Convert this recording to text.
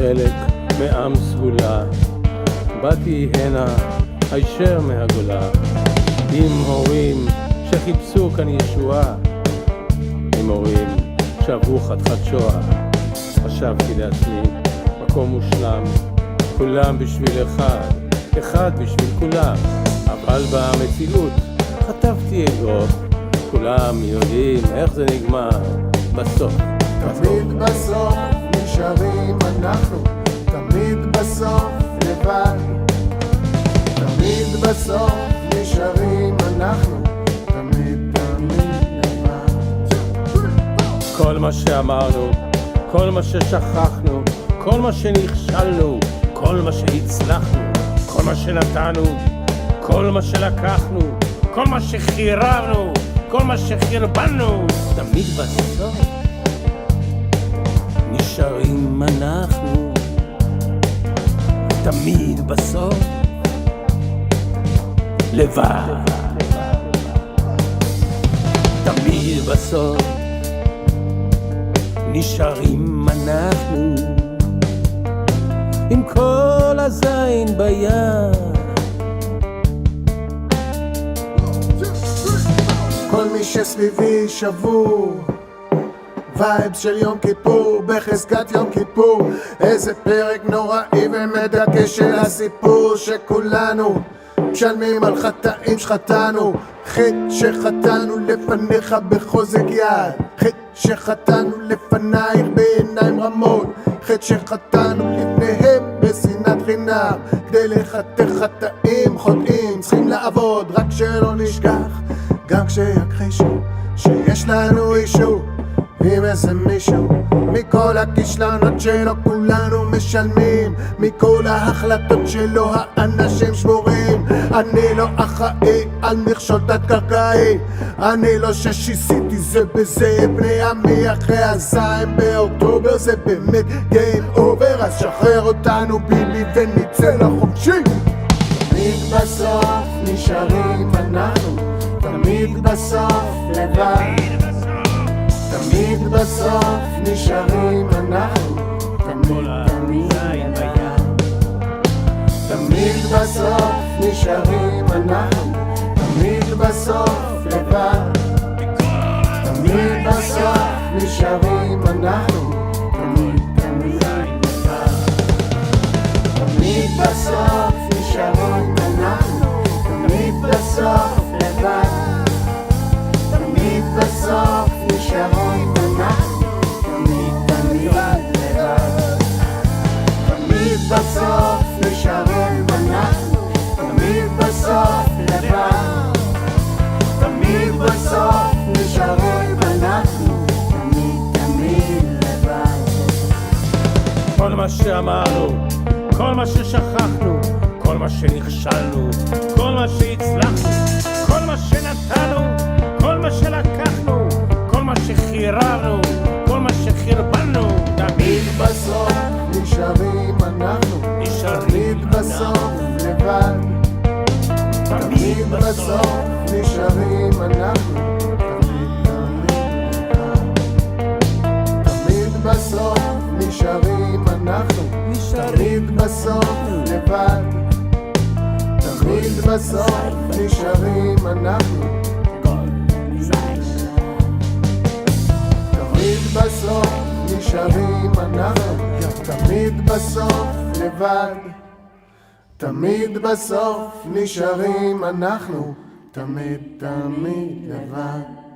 חלק מעם סגולה, באתי הנה הישר מהגולה, עם הורים שחיפשו כאן ישועה, עם הורים שעברו חתיכת שואה. חשבתי לעצמי, מקום מושלם, כולם בשביל אחד, אחד בשביל כולם, אבל במציאות חטפתי אגרוף, כולם יודעים איך זה נגמר בסוף. תמיד בסוף נשארים אנחנו, תמיד בסוף לבד. תמיד בסוף נשארים אנחנו, תמיד לבד. כל מה שאמרנו, כל מה ששכחנו, כל מה שנכשלנו, כל מה שהצלחנו, כל מה שנתנו, כל מה שלקחנו, כל מה שחירבנו, כל מה שחרבנו, תמיד בסוף נשארים אנחנו, תמיד בסוף לבד. תמיד בסוף נשארים אנחנו, עם כל הזין ביד. כל מי שסביבי שבור, וייב של יום כיפור, בחזקת יום כיפור. איזה פרק נוראי ומדכא של הסיפור, שכולנו משלמים על חטאים שחטאנו. חטא שחטאנו לפניך בחוזק יד, חטא שחטאנו לפנייך בעיניים רמות, חטא שחטאנו לפניהם בשנאת חינם. כדי לחטא חטאים חוטאים צריכים לעבוד, רק שלא נשכח גם כשיכחישו שיש לנו אישור עם איזה מישהו. מכל הכישלונות שלו כולנו משלמים, מכל ההחלטות שלו האנשים שבורים. אני לא אחראי על מכשול תת-קרקעי, אני לא ששיסיתי זה בזה בני עמי. אחרי הזין באוקטובר זה באמת game over, אז שחרר אותנו ביבי ונצא לחופשי. תמיד בסוף נשארים אנחנו, תמיד בסוף לבד. תמיד בסוף נשארים אנחנו, תמיד לבד. תמיד בסוף נשארים אנחנו, תמיד בסוף לבד. תמיד בסוף נשארים אנחנו, תמיד לבד. תמיד בסוף נשארים אנחנו, תמיד בסוף לבד. תמיד בסוף נשארים אנחנו, תמיד לבד. תמיד בסוף נשארים אנחנו, תמיד בסוף לבד. תמיד בסוף נשארים אנחנו, תמיד לבד. כל מה שאמרנו, כל מה ששכחנו, כל מה שנכשלנו, כל מה שהצלחנו, כל מה שנתנו, כל מה שלקחנו, כל מה שחיררנו, כל מה שחרבנו, תמיד בסוף נשארים אנחנו, תמיד בסוף לבד. תמיד בסוף נשארים אנחנו, תמיד בסוף נשארים אנחנו, תמיד בסוף לבד. תמיד בסוף נשארים אנחנו, תמיד בסוף נשארים אנחנו, תמיד בסוף לבד. תמיד בסוף נשארים אנחנו, תמיד לבד.